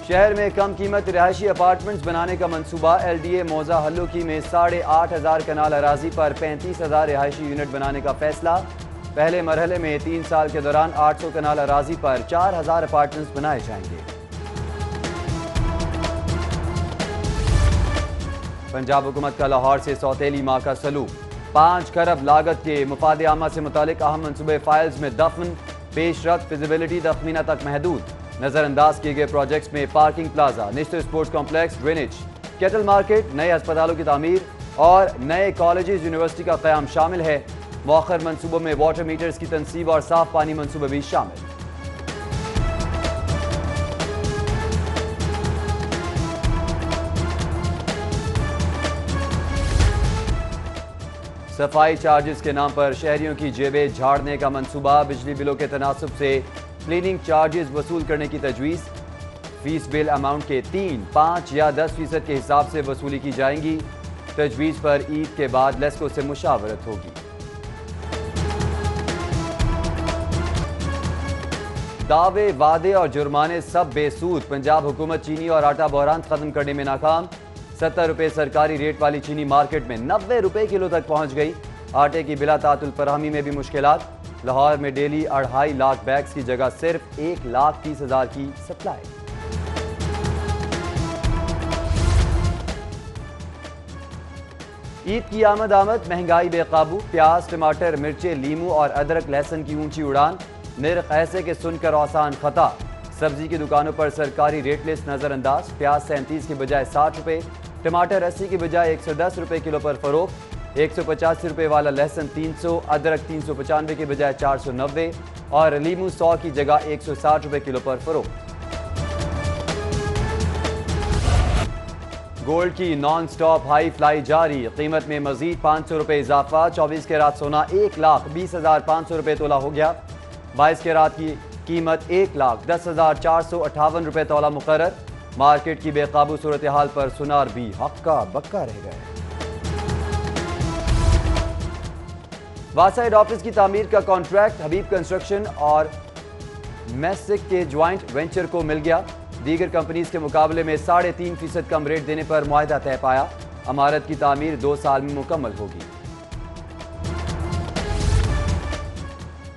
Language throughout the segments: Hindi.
शहर में कम कीमत रिहायशी अपार्टमेंट्स बनाने का मंसूबा। LDA मौजा हल्लुकी में 8,500 कनाल अराजी पर 35,000 रिहायशी यूनिट बनाने का फैसला। पहले मरहले में 3 साल के दौरान 800 कनाल अराजी पर 4,000 अपार्टमेंट्स बनाए जाएंगे। पंजाब हुकूमत का लाहौर से सौतेली माह का सलूक। 5 खरब लागत के मुफाद आमा से मुतालिक अहम मनसूबे फाइल्स में दफन। पेशरफ्त फिजिबिलिटी तखमीना तक महदूद। नजरअंदाज किए गए प्रोजेक्ट्स में parking plaza, national sports complex, drainage, cattle market, नए अस्पतालों की तामीर और नए कॉलेजेस यूनिवर्सिटी का क़याम शामिल है। मौखर मनसूबों में वाटर मीटर्स की तनसीब और साफ पानी मनसूबे भी शामिल। सफाई चार्जेस के नाम पर शहरियों की जेबें झाड़ने का मंसूबा। बिजली बिलों के तनासुब से क्लीनिंग चार्जेस वसूल करने की तजवीज़। फीस बिल अमाउंट के 3, 5 या 10% के हिसाब से वसूली की जाएंगी। तजवीज़ पर ईद के बाद लेस्को से मुशावरत होगी। दावे, वादे और जुर्माने सब बेसूद। पंजाब हुकूमत चीनी और आटा बहरान खत्म करने में नाकाम। 70 रुपये सरकारी रेट वाली चीनी मार्केट में 90 रुपये किलो तक पहुंच गई। आटे की बिला तातुल फराहमी में भी मुश्किलात। लाहौर में डेली 2.5 लाख बैग्स की जगह सिर्फ 1,30,000 की सप्लाई। ईद की आमद महंगाई बेकाबू। प्याज, टमाटर, मिर्चें, लीमू और अदरक लहसुन की ऊंची उड़ान। निर्ख ऐसे के सुनकर आसान खता। सब्जी की दुकानों पर सरकारी रेट लिस्ट नजरअंदाज। प्याज 37 की बजाय 60 रुपये, टमाटर 80 की बजाय 110 रुपये किलो पर फरोख्त। 185 रुपये वाला लहसुन 300, अदरक 395 की बजाय 490 और लीमू 100 की जगह 160 रुपये किलो पर फरोख्त। गोल्ड की नॉन स्टॉप हाई फ्लाई जारी। कीमत में मजीद 500 रुपये इजाफा। 24 के रात सोना 1,20,500 रुपये तोला हो गया। 22 के रात की कीमत 1,10,458 रुपये तोला मुकर्रर। मार्केट की बेकाबू सूरत हाल पर सुनार भी हक्का बक्का रह गए। वासा हेड ऑफिस की तामीर का कॉन्ट्रैक्ट हबीब कंस्ट्रक्शन और मैसिक के ज्वाइंट वेंचर को मिल गया। दीगर कंपनीज के मुकाबले में 3.5% कम रेट देने पर मुआहदा तय पाया। इमारत की तामीर 2 साल में मुकम्मल होगी।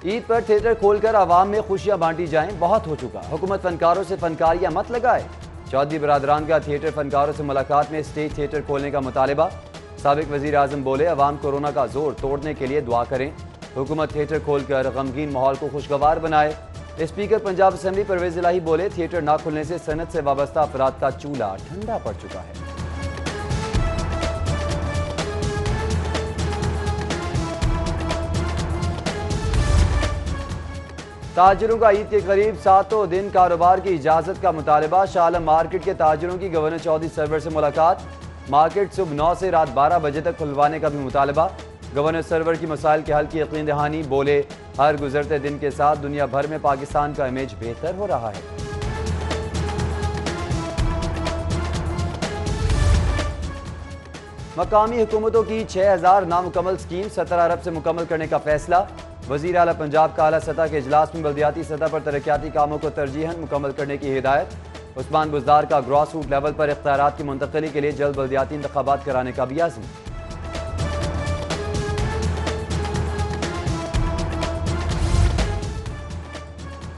ईद पर थिएटर खोलकर आवाम में खुशियां बांटी जाएं, बहुत हो चुका। हुकूमत फनकारों से फनकारियां मत लगाए। चौधरी बरादरान का थिएटर फनकारों से मुलाकात में स्टेज थिएटर खोलने का मुतालिबा। साबिक वजीर आजम बोले, अवाम कोरोना का जोर तोड़ने के लिए दुआ करें। हुकूमत थिएटर खोलकर गमगीन माहौल को खुशगवार बनाए। स्पीकर पंजाब असेंबली परवेज इलाही बोले, थिएटर ना खुलने से सनत से वाबस्ता अफराद का चूल्हा ठंडा पड़ चुका है। ताजिरों का ईद के करीब 7 दिन कारोबार की इजाजत का मुतालबा। शाह मार्केट के ताजिरों की गवर्नर चौधरी सरवर से मुलाकात। मार्केट सुबह 9 से रात 12 बजे तक खुलवाने का भी मुतालबा। गवर्नर सरवर की मसाइल के हल की यकीन दहानी। बोले, हर गुजरते दिन के साथ दुनिया भर में पाकिस्तान का इमेज बेहतर हो रहा है। मकामी हुकूमतों की 6,000 नामुकम्मल स्कीम 17 अरब से मुकम्मल करने का फैसला। वजीर आला पंजाब का आला सतह के इजलास में बल्दियाती सतह पर तरक्याती कामों को तरजीहन मुकम्मल करने की हिदायत। उस्मान बुज़दार का ग्रॉस रूट लेवल पर इख्तियारात की मुंतकिली के लिए जल्द बल्दियाती इंतखाबात कराने का भी आज़म।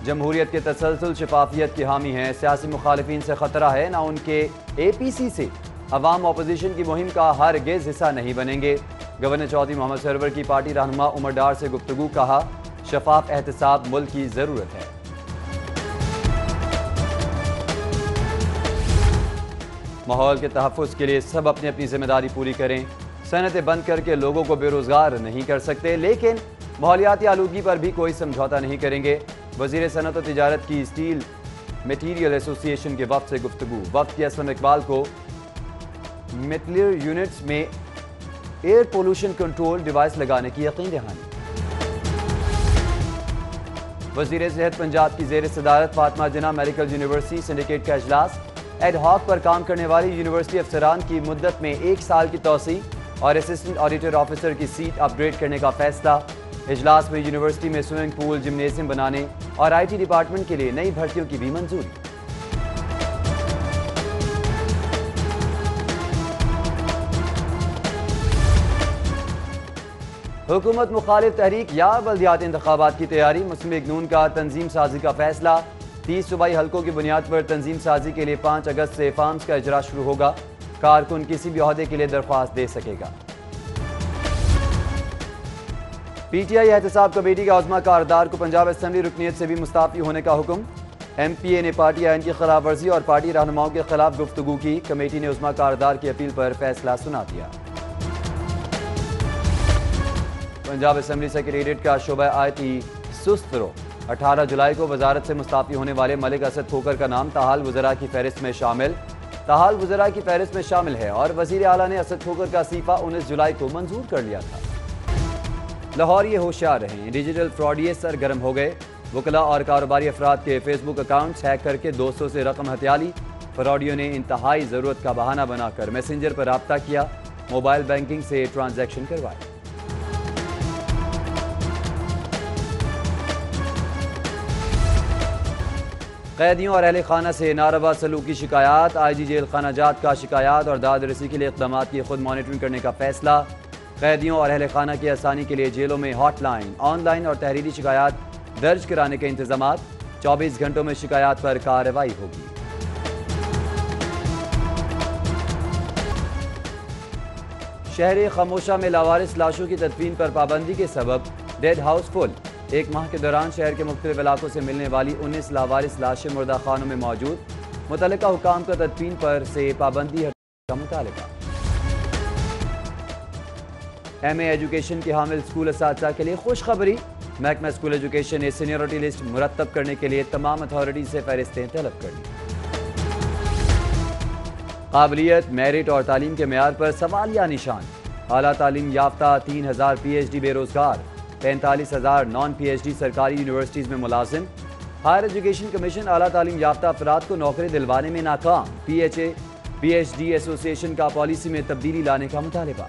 जमहूरियत के तसलसल शफाफियत की हामी हैं। सियासी मुखालिफिन से खतरा है, ना उनके APC से। अवाम अपोजिशन की मुहिम का हरगिज़ हिस्सा नहीं बनेंगे। गवर्नर चौधरी मोहम्मद सरवर की पार्टी रहनुमा उमर डार से गुफ्तगू। कहा, शफाफ एहतसाब मुल्क की जरूरत है। माहौल के तहफ़्फ़ुज़ के लिए सब अपनी अपनी जिम्मेदारी पूरी करें। सनतें बंद करके लोगों को बेरोजगार नहीं कर सकते, लेकिन माहौलियाती आलूदगी पर भी कोई समझौता नहीं करेंगे। वज़ीर सनत और तिजारत की स्टील मटीरियल एसोसिएशन के वफ्द से गुफ्तगू। वफ्द की असलम इकबाल को मेटलर यूनिट्स में एयर पोल्यूशन कंट्रोल डिवाइस लगाने की यकीन दहानी। वज़ीर सेहत पंजाब की ज़ेर सदारत फातिमा जिन्ना मेडिकल यूनिवर्सिटी सिंडिकेट का इजलास। एड हॉक पर काम करने वाली यूनिवर्सिटी अफसरान की मुद्दत में 1 साल की तोसी और असिस्टेंट ऑडिटर ऑफिसर की सीट अपग्रेड करने का फैसला। इजलास में यूनिवर्सिटी में स्विमिंग पूल, जिम्नेजियम बनाने और IT डिपार्टमेंट के लिए नई भर्तियों की भी मंजूरी। हुकूमत मुखालिफ तहरीक या बल्दियाती इंतखाबात की तैयारी। मुस्लिम लीग नून का तंजीम साजी का फैसला। 30 सूबाई हल्कों की बुनियाद पर तंजीम साजी के लिए 5 अगस्त से फॉर्म्स का इजरा शुरू होगा। कारकुन किसी भी ओहदे के लिए दरख्वास्त दे सकेगा। PTI एहतसाब कमेटी के औज़मा कारदार को पंजाब असम्बली रुकनीत से भी मुस्ताफ़ी होने का हुक्म। MPA ने पार्टी आइन की खिलाफ वर्जी और पार्टी रहनुमाओं के खिलाफ गुफ्तगू की। कमेटी ने उज़मा कारदार की अपील पर फैसला सुना दिया। पंजाब असम्बली सेक्रेटेरिएट का शोबा आयती सुस्त रो। 18 जुलाई को वजारत से मुस्ताफ़ी होने वाले मलिक असद खोकर का नाम ताहाल वज़रा की फहरिस्त में शामिल। ताहाल वज़रा की फहरिस्त में शामिल है और वज़ीर आला ने असद खोकर का इस्तीफ़ा 19 जुलाई को मंजूर कर लिया था। लाहौर ये होशियार रहें, डिजिटल फ्रॉडिये सरगर्म हो गए। वकला और कारोबारी अफराद के फेसबुक अकाउंट्स हैक करके दोस्तों से रकम हथिया ली। फ्रॉडियों ने इंतहाई ज़रूरत का बहाना बनाकर मैसेंजर पर रब्ता किया, मोबाइल बैंकिंग से ट्रांजैक्शन करवाए। कैदियों और अहल खाना से नारवा सलूक की शिकायत। IG जेल खाना जात का शिकायत और दाद रसी के लिए इक़दाम की खुद मॉनिटरिंग करने का फैसला। कैदियों और अहल खाना की आसानी के लिए जेलों में हॉटलाइन, ऑनलाइन और तहरीरी शिकायत दर्ज कराने के इंतजाम। 24 घंटों में शिकायत पर कार्रवाई होगी। शहर खामोशा में लावारिस लाशों की तदफीन पर पाबंदी के सबब डेड हाउस फुल। 1 माह के दौरान शहर के मुख्तलिफ इलाकों से मिलने वाली 19 लावारिस लाशें मुर्दा खानों में मौजूद। मुतल्लिका हुकाम का तदफीन पर से पाबंदी हटाने का मुतालबा। MA एजुकेशन के हामिल स्कूल असातिज़ा के लिए खुशखबरी। महकमा स्कूल एजुकेशन ने सीनियरिटी लिस्ट मुरतब करने के लिए तमाम अथॉरिटी से फहरिस्तें तलब कर ली। काबिलियत, मेरिट और तालीम के मेयार पर सवालिया निशान। आला तालीम याफ्ता 3000 PhD बेरोजगार, 45,000 नॉन PhD सरकारी यूनिवर्सिटीज़ में मुलाजिम। हायर एजुकेशन कमीशन आला तालीम याफ्ता अफराद को नौकरी दिलवाने में नाकाम। PHA PhD एसोसिएशन का पॉलिसी में तब्दीली लाने का मुतालबा।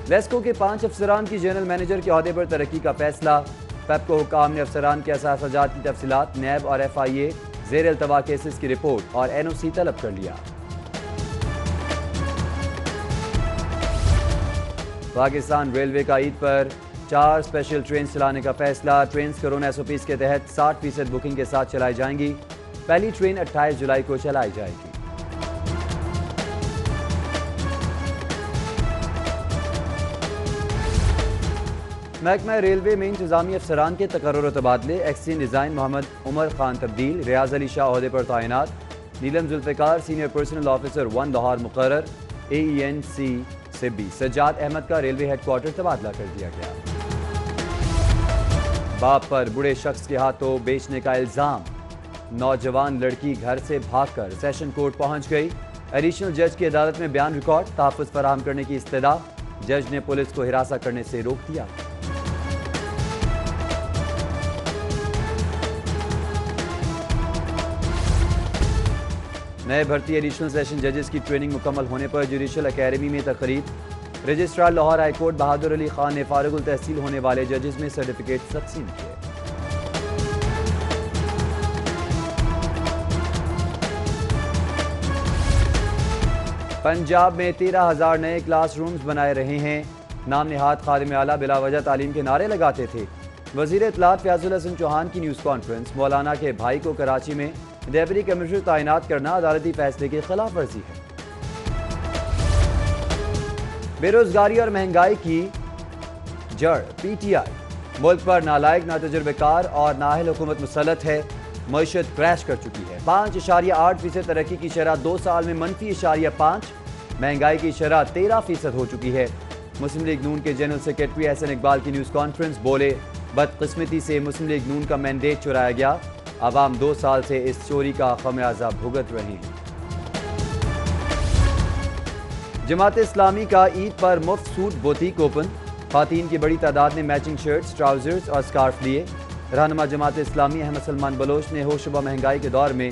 लेस्को के 5 अफसरान की जनरल मैनेजर के अहदे पर तरक्की का फैसला। पेप्को हुकाम ने अफसरान के असाफ़ाजात की तफसीलात, नैब और FIA ज़ेर अल्तवा केसेस की रिपोर्ट और NOC तलब कर लिया। पाकिस्तान रेलवे का ईद पर 4 स्पेशल ट्रेन चलाने का फैसला। ट्रेन कोरोना SOPs के तहत 60% बुकिंग के साथ चलाई जाएंगी। पहली ट्रेन 28 जुलाई को चलाई जाएगी। महकमा रेलवे में इंतजामी अफसरान के तकर्रुर और तबादले। एक्सिन डिज़ाइन मोहम्मद उमर खान तब्दील, रियाज अली शाह ओहदे पर तैनात। Neelam Zulfiqar senior personal officer 1 Lahore मुकर्रर। AENC से भी सज्जाद अहमद का रेलवे हेडक्वार्टर तबादला कर दिया गया। बाप पर बुढ़े शख्स के हाथों बेचने का इल्जाम। नौजवान लड़की घर से भागकर सेशन कोर्ट पहुंच गई। एडिशनल जज की अदालत में बयान रिकॉर्ड, तहफ़्फ़ुज़ फराहम करने की इस्तदा। जज ने पुलिस को हिरासा करने से रोक दिया। नए भर्ती एडिशनल सेशन जजेस की ट्रेनिंग मुकम्मल होने पर जुडिशल अकेडमी में तकरीब। रजिस्ट्रार लाहौर हाई कोर्ट बहादुर अली खान ने फारुगुल तहसील होने वाले जजेस में सर्टिफिकेट तकसीम किए। पंजाब में 13,000 नए क्लासरूम्स बनाए रहे हैं। नाम निहाद खादिम आला बिलावजह तालीम के नारे लगाते थे। वजीर इत्तलात फयाजुल हसन चौहान की न्यूज़ कॉन्फ्रेंस। मौलाना के भाई को कराची में डेप्यूटी कमिश्नर तैनात करना अदालती फैसले की खिलाफ वर्जी है। बेरोजगारी और महंगाई की जड़ PTI। मुल्क पर नालायक, नातजुर्बेकार और नाअहल हुकूमत मुसल्लत है। मईशत क्रैश कर चुकी है। 5.8% तरक्की की शरह 2 साल में -5.5। महंगाई की शरह 13% हो चुकी है। मुस्लिम लीग नून के जनरल सेक्रेटरी एहसन इकबाल की न्यूज़ कॉन्फ्रेंस। बोले, बदकिस्मती से मुस्लिम लीग नून का मैंडेट चुराया गया। अवाम 2 साल से इस चोरी का खमियाजा भुगत रहे हैं। जमात इस्लामी का ईद पर मुफ्त सूट बुटीक ओपन। खातीन की बड़ी तादाद ने मैचिंग शर्ट्स, ट्राउजर्स और स्कार्फ लिए। रहनुमा जमात इस्लामी अहमद सलमान बलोच ने होशुबा महंगाई के दौर में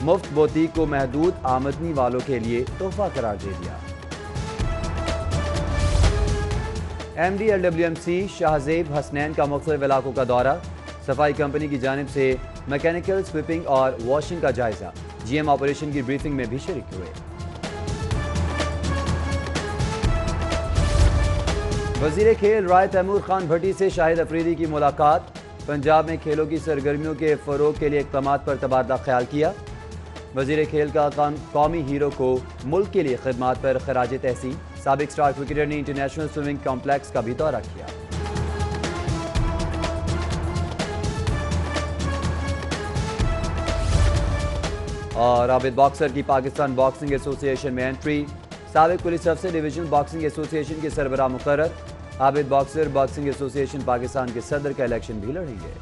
मुफ्त बुटीक को महदूद आमदनी वालों के लिए तोहफा करार दे दिया। MD LWMC शाहजेब हसनैन का मुख्तलिफ इलाकों का दौरा। सफाई कंपनी की जानिब से मैकेनिकल, स्वीपिंग और वॉशिंग का जायजा। GM ऑपरेशन की ब्रीफिंग में भी शरीक हुए। वजीर खेल राय तैमूर खान भट्टी से शाहिद अफरीदी की मुलाकात। पंजाब में खेलों की सरगर्मियों के फ़रोग के लिए इक़दामात पर तबादला ख्याल किया। वजीर खेल का कौमी हीरो को मुल्क के लिए खिदमात पर खराज तहसीन। साबिक स्टार क्रिकेटर ने इंटरनेशनल स्विमिंग कॉम्प्लेक्स का भी दौरा किया। और आबिद बॉक्सर की पाकिस्तान बॉक्सिंग एसोसिएशन में एंट्री। साबिक पुलिस अफसर डिवीजनल बॉक्सिंग एसोसिएशन के सरबराह मुकर्रर। Abid boxer boxing association Pakistan के सदर का इलेक्शन भी लड़ेंगे।